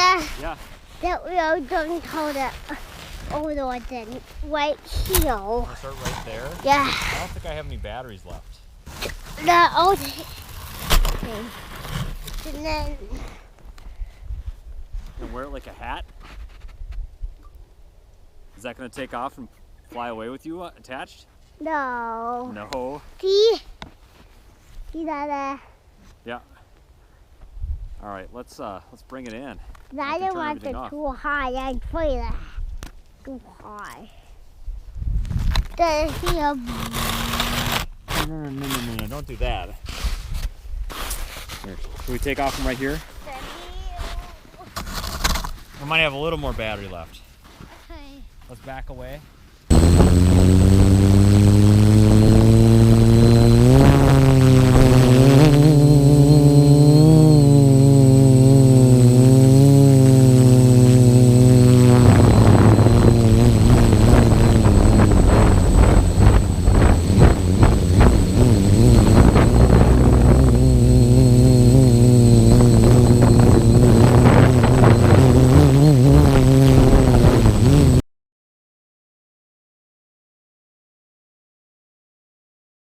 Dada. Yeah. That we are going to hold it. Oh no, then right here. I'll start right there. Yeah. I don't think I have any batteries left. No, okay. And then And wear it like a hat. Is that going to take off and fly away with you attached? no. No. See? See Dada? Yeah. All right, let's bring it in. I didn't want it too high. I'd put it too high. Does he have... No, don't do that. Here, can we take off from right here? I might have a little more battery left. Okay. Let's back away.